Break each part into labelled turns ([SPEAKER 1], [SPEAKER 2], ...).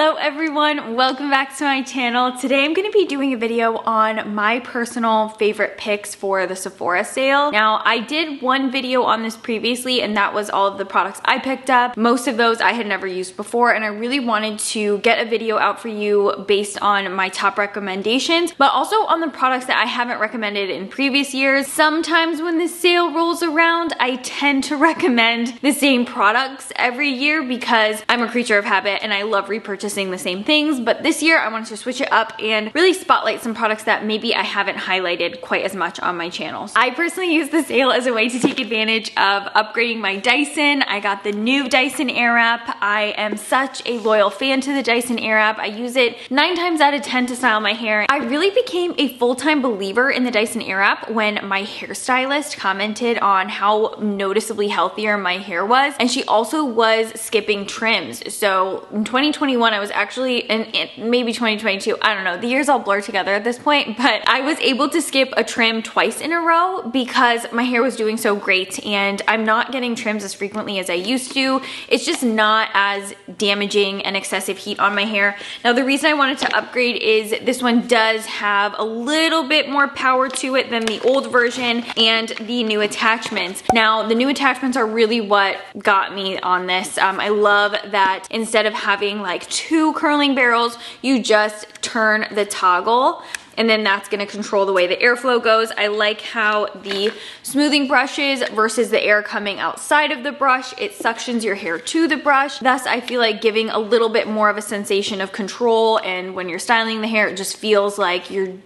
[SPEAKER 1] Hello everyone, welcome back to my channel. Today I'm going to be doing a video on my personal favorite picks for the Sephora sale. Now I did one video on this previously and that was all of the products I picked up. Most of those I had never used before and I really wanted to get a video out for you based on my top recommendations, but also on the products that I haven't recommended in previous years. Sometimes when the sale rolls around, I tend to recommend the same products every year because I'm a creature of habit and I love repurchasing the same things, but this year I wanted to switch it up and really spotlight some products that maybe I haven't highlighted quite as much on my channels. I personally use the sale as a way to take advantage of upgrading my Dyson. I got the new Dyson airwrap. I am such a loyal fan to the Dyson airwrap. I use it 9 times out of 10 to style my hair. I really became a full-time believer in the Dyson airwrap when my hairstylist commented on how noticeably healthier my hair was, and she also was skipping trims. So in 2021 I was actually, and maybe 2022, I don't know, the years all blur together at this point, but I was able to skip a trim twice in a row because my hair was doing so great, and I'm not getting trims as frequently as I used to. It's just not as damaging and excessive heat on my hair. Now the reason I wanted to upgrade is this one does have a little bit more power to it than the old version and the new attachments. Now the new attachments are really what got me on this. I love that instead of having like 2 curling barrels, you just turn the toggle and then that's gonna control the way the airflow goes. I like how the smoothing brushes versus the air coming outside of the brush, it suctions your hair to the brush. Thus, I feel like giving a little bit more of a sensation of control, and when you're styling the hair, it just feels like you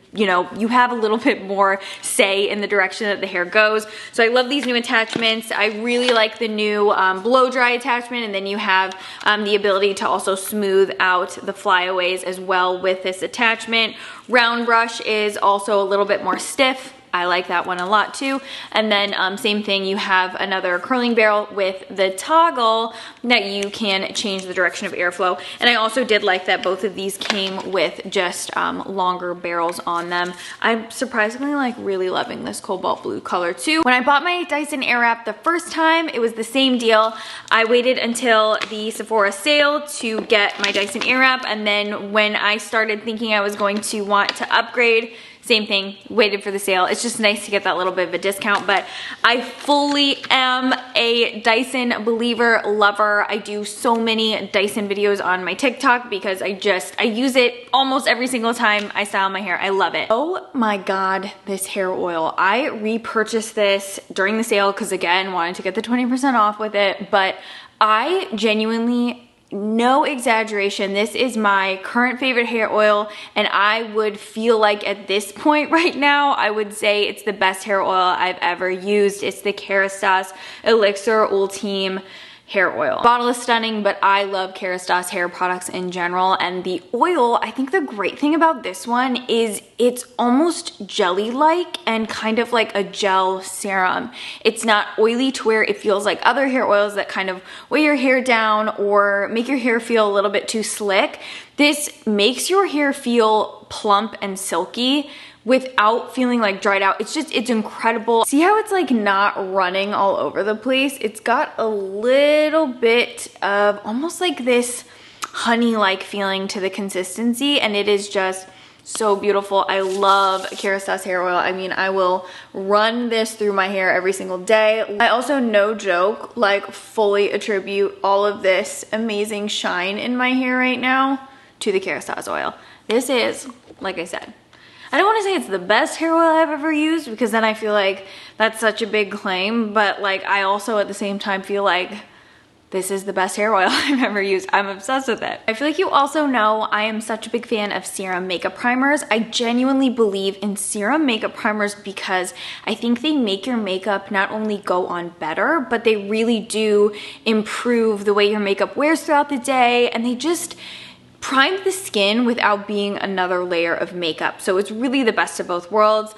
[SPEAKER 1] have a little bit more say in the direction that the hair goes. So I love these new attachments. I really like the new blow dry attachment, and then you have the ability to also smooth out the flyaways as well with this attachment. Round brush is also a little bit more stiff. I like that one a lot too. And then same thing, you have another curling barrel with the toggle that you can change the direction of airflow. And I also did like that both of these came with just longer barrels on them. I'm surprisingly like really loving this cobalt blue color too. When I bought my Dyson airwrap the first time, it was the same deal. I waited until the Sephora sale to get my Dyson airwrap, and then when I started thinking I was going to want to upgrade, same thing, waited for the sale. It's just nice to get that little bit of a discount, but I fully am a Dyson believer, lover. I do so many Dyson videos on my TikTok because I use it almost every single time I style my hair. I love it. Oh my God, this hair oil. I repurchased this during the sale because again, wanted to get the 20% off with it, but I genuinely, no exaggeration, this is my current favorite hair oil, and I would feel like at this point right now, I would say it's the best hair oil I've ever used. It's the Kerastase Elixir Ultime hair oil. Bottle is stunning, but I love Kerastase hair products in general, and the oil, I think the great thing about this one is it's almost jelly-like and kind of like a gel serum. It's not oily to where it feels like other hair oils that kind of weigh your hair down or make your hair feel a little bit too slick. This makes your hair feel plump and silky without feeling like dried out. It's incredible. See how it's like not running all over the place? It's got a little bit of almost like this honey-like feeling to the consistency, and it is just so beautiful. I love Kerastase hair oil. I mean, I will run this through my hair every single day. I also, no joke, like fully attribute all of this amazing shine in my hair right now to the Kerastase oil. This is, like I said, I don't want to say it's the best hair oil I've ever used because then I feel like that's such a big claim, but like I also at the same time feel like this is the best hair oil I've ever used. I'm obsessed with it. I feel like you also know I am such a big fan of serum makeup primers. I genuinely believe in serum makeup primers because I think they make your makeup not only go on better, but they really do improve the way your makeup wears throughout the day, and they just prime the skin without being another layer of makeup. So it's really the best of both worlds.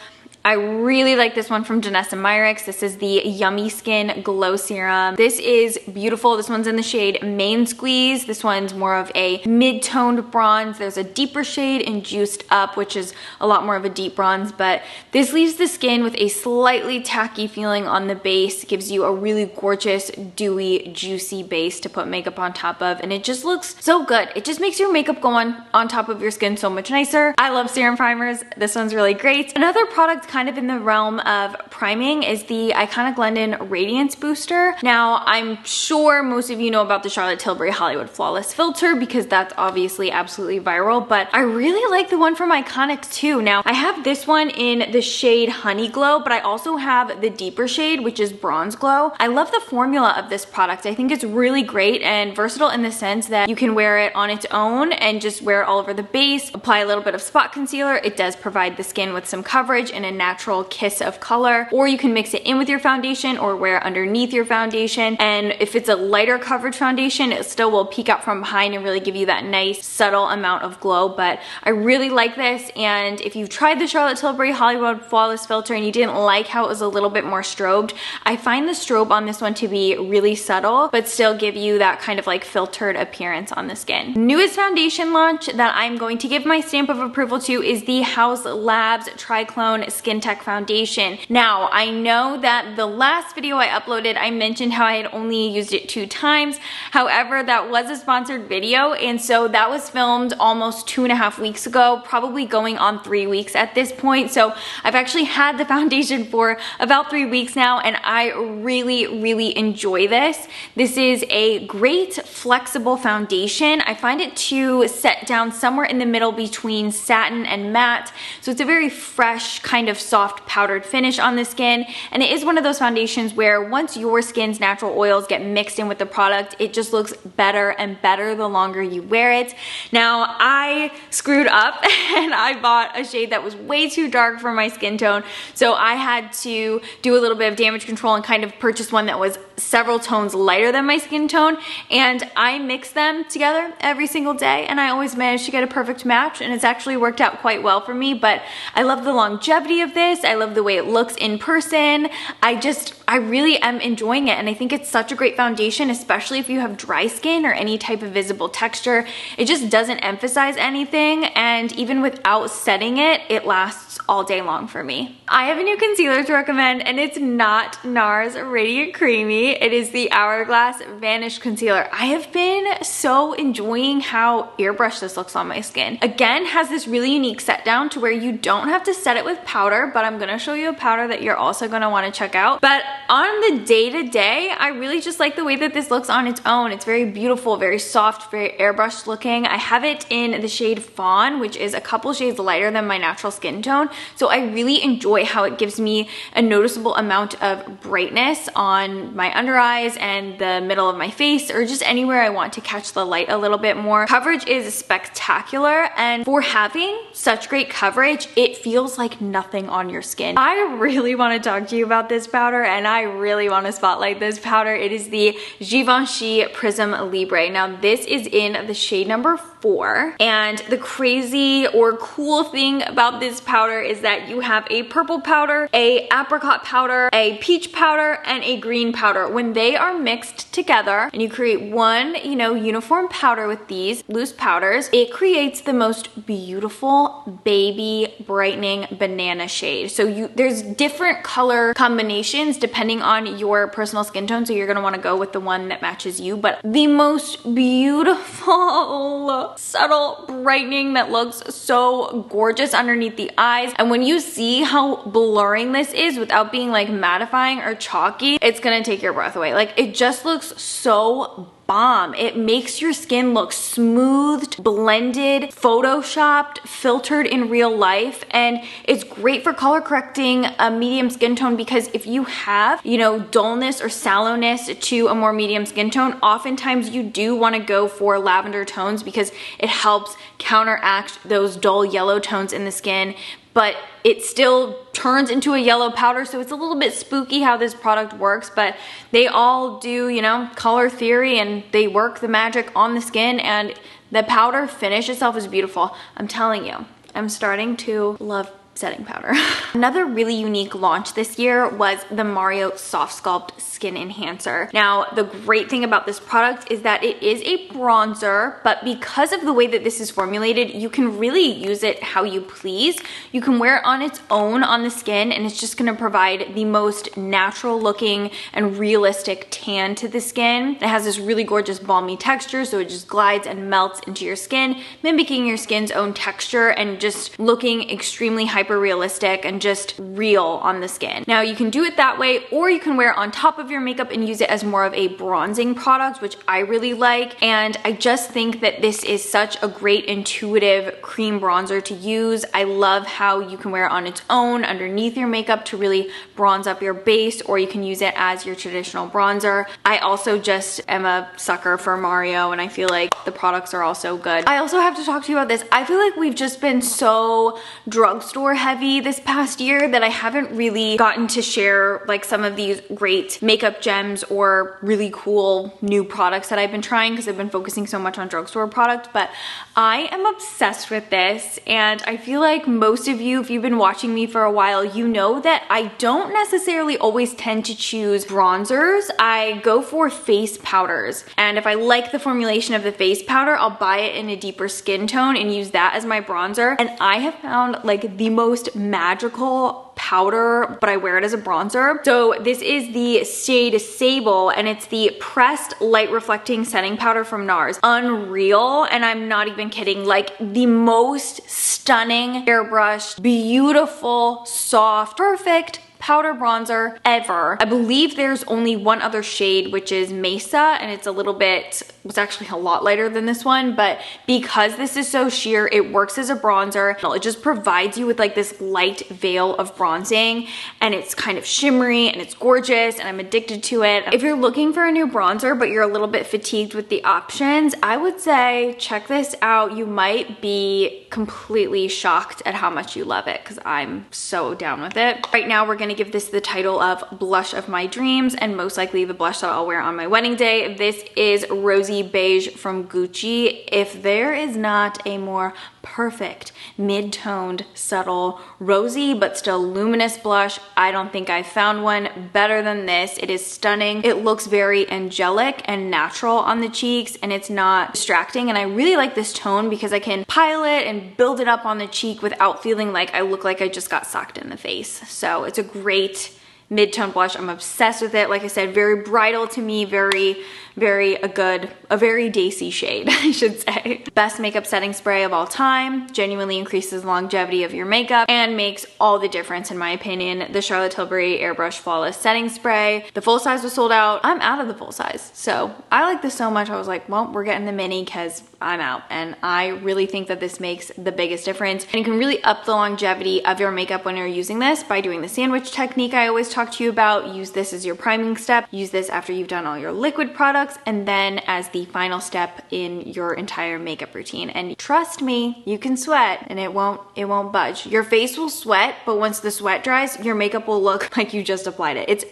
[SPEAKER 1] I really like this one from Janessa Myricks. This is the Yummy Skin Glow Serum. This is beautiful. This one's in the shade Main Squeeze. This one's more of a mid-toned bronze. There's a deeper shade in Juiced Up, which is a lot more of a deep bronze, but this leaves the skin with a slightly tacky feeling on the base. It gives you a really gorgeous, dewy, juicy base to put makeup on top of, and it just looks so good. It just makes your makeup go on top of your skin so much nicer. I love serum primers. This one's really great. Another product kind of in the realm of priming is the Iconic London Radiance Booster. Now, I'm sure most of you know about the Charlotte Tilbury Hollywood Flawless Filter because that's obviously absolutely viral, but I really like the one from Iconic too. Now, I have this one in the shade Honey Glow, but I also have the deeper shade, which is Bronze Glow. I love the formula of this product. I think it's really great and versatile in the sense that you can wear it on its own and just wear it all over the base, apply a little bit of spot concealer. It does provide the skin with some coverage and a natural kiss of color, or you can mix it in with your foundation or wear it underneath your foundation. And if it's a lighter coverage foundation, it still will peek out from behind and really give you that nice subtle amount of glow. But I really like this, and if you've tried the Charlotte Tilbury Hollywood Flawless Filter and you didn't like how it was a little bit more strobed, I find the strobe on this one to be really subtle, but still give you that kind of like filtered appearance on the skin. Newest foundation launch that I'm going to give my stamp of approval to is the Haus Labs Triclone Skin Tech Foundation. Now, I know that the last video I uploaded, I mentioned how I had only used it 2 times. However, that was a sponsored video, and so that was filmed almost 2.5 weeks ago, probably going on 3 weeks at this point. So I've actually had the foundation for about 3 weeks now, and I really enjoy this. This is a great flexible foundation. I find it to set down somewhere in the middle between satin and matte. So it's a very fresh, kind of soft powdered finish on the skin. And it is one of those foundations where once your skin's natural oils get mixed in with the product, it just looks better and better the longer you wear it. Now, I screwed up and I bought a shade that was way too dark for my skin tone. So I had to do a little bit of damage control and kind of purchase one that was several tones lighter than my skin tone. And I mix them together every single day, and I always manage to get a perfect match, and it's actually worked out quite well for me. But I love the longevity of this. I love the way it looks in person. I really am enjoying it, and I think it's such a great foundation, especially if you have dry skin or any type of visible texture. It just doesn't emphasize anything, and even without setting it, it lasts all day long for me. I have a new concealer to recommend, and it's not NARS Radiant Creamy. It is the Hourglass Vanish Concealer. I have been so enjoying how airbrushed this looks on my skin. Again, has this really unique set down to where you don't have to set it with powder, but I'm gonna show you a powder that you're also gonna wanna check out. But on the day-to-day, I really just like the way that this looks on its own. It's very beautiful, very soft, very airbrushed looking. I have it in the shade Fawn, which is a couple shades lighter than my natural skin tone. So I really enjoy how it gives me a noticeable amount of brightness on my under eyes and the middle of my face, or just anywhere I want to catch the light a little bit more. Coverage is spectacular, and for having such great coverage, it feels like nothing on your skin. I really want to talk to you about this powder, and I really want to spotlight this powder. It is the Givenchy Prism Libre. Now, this is in the shade number 4, and the crazy or cool thing about this powder is that you have a purple powder, a apricot powder, a peach powder, and a green powder. When they are mixed together and you create one, uniform powder with these loose powders, it creates the most beautiful baby brightening banana shade. So there's different color combinations depending on your personal skin tone, so you're gonna wanna go with the one that matches you, but the most beautiful, subtle brightening that looks so gorgeous underneath the eyes. And when you see how blurring this is without being like mattifying or chalky, it's gonna take your breath away. Like, it just looks so bomb. It makes your skin look smoothed, blended, photoshopped, filtered in real life, and it's great for color correcting a medium skin tone, because if you have, dullness or sallowness to a more medium skin tone, oftentimes you do want to go for lavender tones because it helps counteract those dull yellow tones in the skin, but it still turns into a yellow powder, so it's a little bit spooky how this product works, but they all do, color theory, and they work the magic on the skin, and the powder finish itself is beautiful. I'm telling you, I'm starting to love setting powder. Another really unique launch this year was the Mario Soft Sculpt Skin Enhancer. Now, the great thing about this product is that it is a bronzer, but because of the way that this is formulated, you can really use it how you please. You can wear it on its own on the skin, and it's just gonna provide the most natural looking and realistic tan to the skin. It has this really gorgeous balmy texture, so it just glides and melts into your skin, mimicking your skin's own texture and just looking extremely hyper realistic and just real on the skin. Now you can do it that way, or you can wear it on top of your makeup and use it as more of a bronzing product, which I really like. And I just think that this is such a great intuitive cream bronzer to use. I love how you can wear it on its own underneath your makeup to really bronze up your base, or you can use it as your traditional bronzer. I also just am a sucker for Mario, and I feel like the products are also good. I also have to talk to you about this. I feel like we've just been so drugstore heavy this past year that I haven't really gotten to share like some of these great makeup gems or really cool new products that I've been trying because I've been focusing so much on drugstore products. But I am obsessed with this, and I feel like most of you, if you've been watching me for a while, you know that I don't necessarily always tend to choose bronzers. I go for face powders, and if I like the formulation of the face powder, I'll buy it in a deeper skin tone and use that as my bronzer. And I have found like the most magical powder, but I wear it as a bronzer. So this is the shade Sable, and it's the pressed light reflecting setting powder from NARS. Unreal, and I'm not even kidding. Like the most stunning, airbrushed, beautiful, soft, perfect powder bronzer ever. I believe there's only one other shade, which is Mesa, and it's a little bit, it's actually a lot lighter than this one, but because this is so sheer, it works as a bronzer. It just provides you with like this light veil of bronzing, and it's kind of shimmery and it's gorgeous, and I'm addicted to it. If you're looking for a new bronzer, but you're a little bit fatigued with the options, I would say check this out. You might be completely shocked at how much you love it, because I'm so down with it. Right now, we're gonna give this the title of Blush of My Dreams, and most likely the blush that I'll wear on my wedding day. This is Rosy Beige from Gucci. If there is not a more perfect mid-toned, subtle, rosy but still luminous blush, I don't think I've found one better than this. It is stunning. It looks very angelic and natural on the cheeks, and it's not distracting, and I really like this tone because I can pile it and build it up on the cheek without feeling like I look like I just got socked in the face. So it's a great mid-tone blush. I'm obsessed with it. Like I said, very bridal to me, very Daisy shade, I should say. Best makeup setting spray of all time, genuinely increases longevity of your makeup and makes all the difference in my opinion. The Charlotte Tilbury Airbrush Flawless Setting Spray. The full size was sold out. I'm out of the full size. So I like this so much, I was like, well, we're getting the mini because I'm out. And I really think that this makes the biggest difference. And you can really up the longevity of your makeup when you're using this by doing the sandwich technique I always talk to you about. Use this as your priming step. Use this after you've done all your liquid products, and then as the final step in your entire makeup routine. And trust me, you can sweat and it won't budge. Your face will sweat, but once the sweat dries, your makeup will look like you just applied it.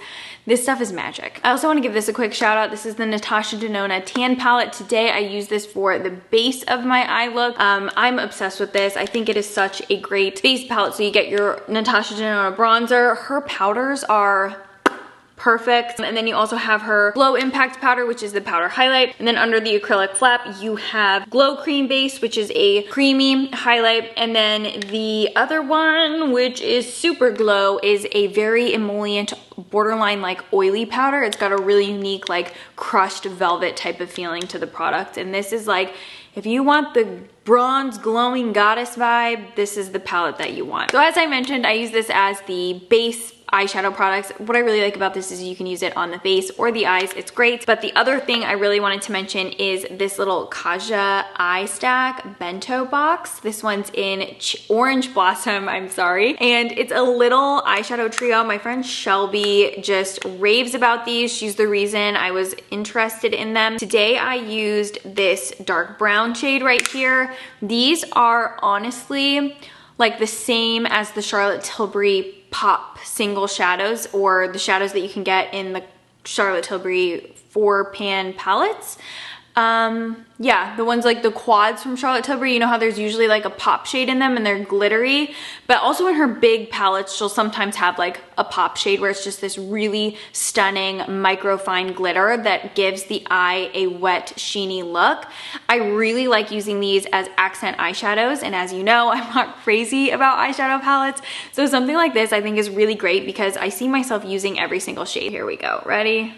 [SPEAKER 1] This stuff is magic. I also want to give this a quick shout out. This is the Natasha Denona Tan Palette. Today I use this for the base of my eye look. I'm obsessed with this. I think it is such a great base palette. So you get your Natasha Denona bronzer. Her powders are perfect. And then you also have her Glow Impact Powder, which is the powder highlight. And then under the acrylic flap, you have Glow Cream Base, which is a creamy highlight. And then the other one, which is Super Glow, is a very emollient, borderline like oily powder. It's got a really unique like crushed velvet type of feeling to the product. And this is like, if you want the bronze glowing goddess vibe, this is the palette that you want. So as I mentioned, I use this as the base eyeshadow products. What I really like about this is you can use it on the face or the eyes. It's great. But the other thing I really wanted to mention is this little Kaja eye stack bento box. This one's in Orange Blossom, I'm sorry. And it's a little eyeshadow trio. My friend Shelby just raves about these. She's the reason I was interested in them. Today I used this dark brown shade right here. These are honestly like the same as the Charlotte Tilbury Pop single shadows, or the shadows that you can get in the Charlotte Tilbury 4-pan palettes. Yeah, the ones like the quads from Charlotte Tilbury, you know how there's usually like a pop shade in them and they're glittery, but also in her big palettes, she'll sometimes have like a pop shade where it's just this really stunning microfine glitter that gives the eye a wet, sheeny look. I really like using these as accent eyeshadows, and as you know, I'm not crazy about eyeshadow palettes, so something like this I think is really great because I see myself using every single shade. Here we go, ready?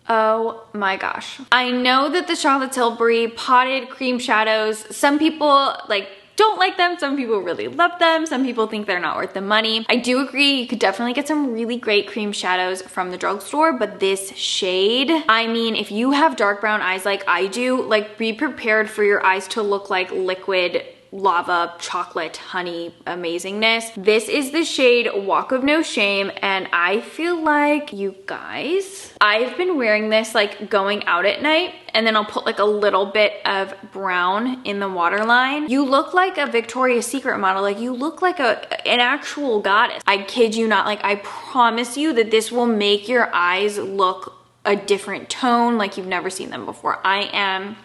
[SPEAKER 1] Oh my gosh. I know that the Charlotte Tilbury potted cream shadows, some people like don't like them, some people really love them, some people think they're not worth the money. I do agree, you could definitely get some really great cream shadows from the drugstore, but this shade, I mean, if you have dark brown eyes like I do, like be prepared for your eyes to look like liquid lava, chocolate, honey amazingness. This is the shade Walk of No Shame, and I feel like, you guys, I've been wearing this like going out at night, and then I'll put like a little bit of brown in the waterline. You look like a Victoria's Secret model, like you look like an actual goddess. I kid you not, like I promise you that this will make your eyes look a different tone like you've never seen them before. I am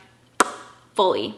[SPEAKER 1] fully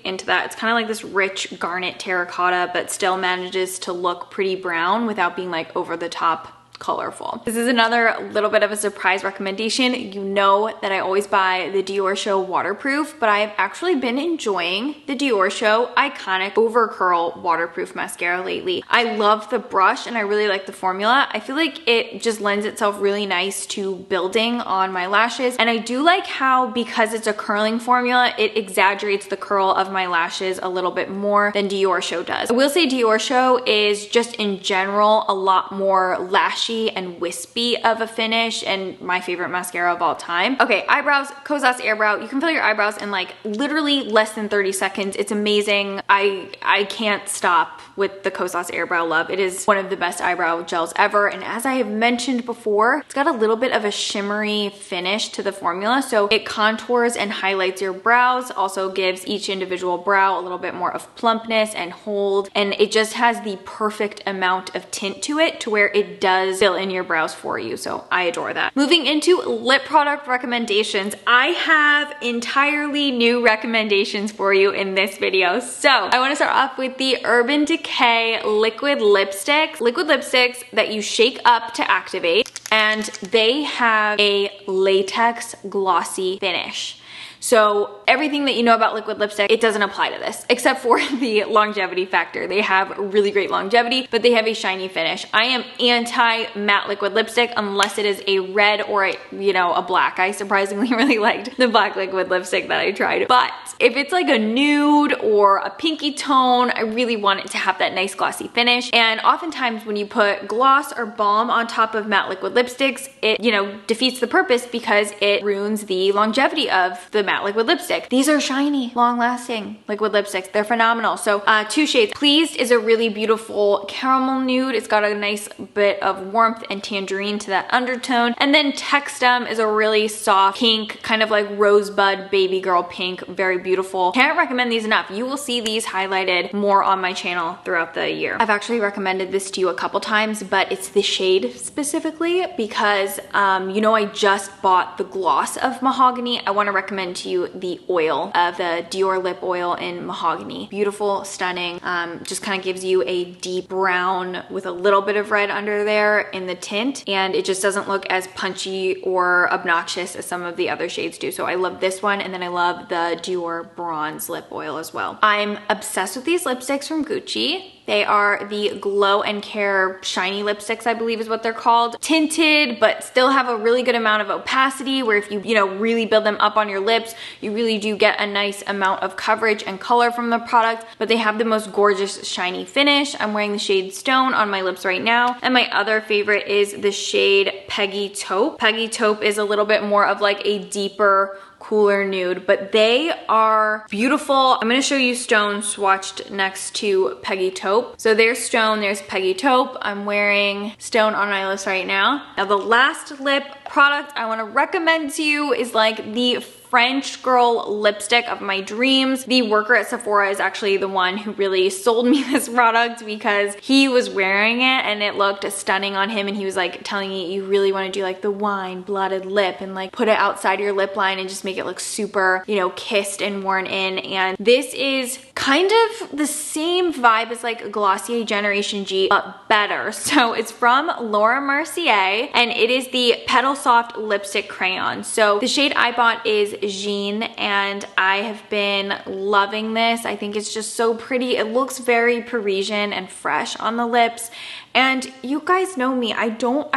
[SPEAKER 1] into that. It's kind of like this rich garnet terracotta, but still manages to look pretty brown without being like over the top colorful. This is another little bit of a surprise recommendation. You know that I always buy the Dior Show waterproof, but I've actually been enjoying the Dior Show Iconic Over Curl waterproof mascara lately. I love the brush and I really like the formula. I feel like it just lends itself really nice to building on my lashes, and I do like how, because it's a curling formula, it exaggerates the curl of my lashes a little bit more than Dior Show does. I will say Dior Show is just in general a lot more lashy and wispy of a finish, and my favorite mascara of all time. Okay, eyebrows, Kosas Airbrow. You can fill your eyebrows in like literally less than 30 seconds. It's amazing. I can't stop with the Kosas Airbrow love. It is one of the best eyebrow gels ever, and as I have mentioned before, it's got a little bit of a shimmery finish to the formula, so it contours and highlights your brows, also gives each individual brow a little bit more of plumpness and hold, and it just has the perfect amount of tint to it to where it does fill in your brows for you, so I adore that. Moving into lip product recommendations, I have entirely new recommendations for you in this video. So I want to start off with the Urban Decay liquid lipsticks that you shake up to activate, and they have a latex glossy finish. So everything that you know about liquid lipstick, it doesn't apply to this, except for the longevity factor. They have really great longevity, but they have a shiny finish. I am anti matte liquid lipstick unless it is a red or a black. I surprisingly really liked the black liquid lipstick that I tried. But if it's like a nude or a pinky tone, I really want it to have that nice glossy finish. And oftentimes when you put gloss or balm on top of matte liquid lipsticks, it, defeats the purpose because it ruins the longevity of the matte liquid lipstick. These are shiny, long-lasting liquid lipsticks. They're phenomenal. So two shades. Pleased is a really beautiful caramel nude. It's got a nice bit of warmth and tangerine to that undertone. And then Textum is a really soft pink, kind of like rosebud baby girl pink. Very beautiful. Can't recommend these enough. You will see these highlighted more on my channel throughout the year. I've actually recommended this to you a couple times, but it's the shade specifically because I just bought the gloss of Mahogany. I want to recommend to you the oil of the Dior lip oil in Mahogany. Beautiful, stunning, just kind of gives you a deep brown with a little bit of red under there in the tint, and it just doesn't look as punchy or obnoxious as some of the other shades do. So I love this one, and then I love the Dior bronze lip oil as well. I'm obsessed with these lipsticks from Gucci. They are the Glow and Care shiny lipsticks, I believe is what they're called. Tinted, but still have a really good amount of opacity where if you really build them up on your lips, you really do get a nice amount of coverage and color from the product, but they have the most gorgeous shiny finish. I'm wearing the shade Stone on my lips right now, and my other favorite is the shade Peggy Taupe. Peggy Taupe is a little bit more of like a deeper, cooler nude, but they are beautiful. I'm gonna show you Stone swatched next to Peggy Taupe. So there's Stone, there's Peggy Taupe. I'm wearing Stone on my lips right now. Now the last lip product I wanna recommend to you is like the French girl lipstick of my dreams. The worker at Sephora is actually the one who really sold me this product because he was wearing it and it looked stunning on him, and he was like telling me you really want to do like the wine blotted lip and like put it outside your lip line and just make it look super, you know, kissed and worn in. And this is kind of the same vibe as like Glossier Generation G, but better. So it's from Laura Mercier and it is the Petal Soft Lipstick Crayon. So the shade I bought is Jean and I have been loving this. I think it's just so pretty. It looks very Parisian and fresh on the lips. And you guys know me, I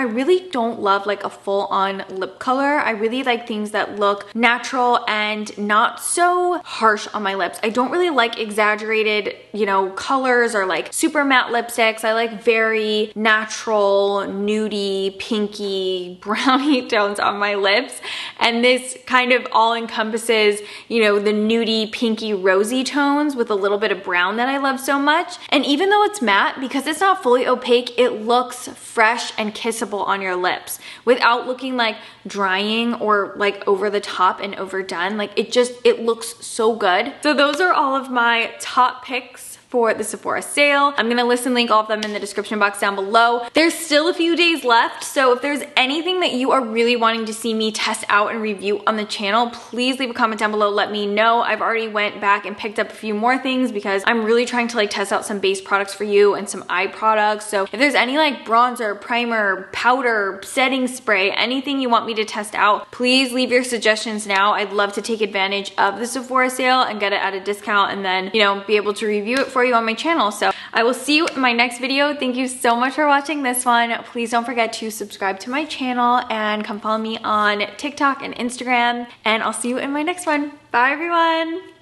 [SPEAKER 1] really don't love like a full-on lip color. I really like things that look natural and not so harsh on my lips. I don't really like exaggerated, you know, colors or like super matte lipsticks. I like very natural, nudie, pinky, brownie tones on my lips. And this kind of all encompasses, you know, the nudie, pinky, rosy tones with a little bit of brown that I love so much. And even though it's matte, because it's not fully opaque, it looks fresh and kissable on your lips without looking like drying or like over the top and overdone. Like it looks so good. So those are all of my top picks for the Sephora sale. I'm gonna list and link all of them in the description box down below. There's still a few days left, so if there's anything that you are really wanting to see me test out and review on the channel, please leave a comment down below, let me know. I've already went back and picked up a few more things because I'm really trying to like test out some base products for you and some eye products. So if there's any like bronzer, primer, powder, setting spray, anything you want me to test out, please leave your suggestions now. I'd love to take advantage of the Sephora sale and get it at a discount and then, you know, be able to review it for you on my channel. So I will see you in my next video. Thank you so much for watching this one. Please don't forget to subscribe to my channel and come follow me on TikTok and Instagram, and I'll see you in my next one. Bye everyone.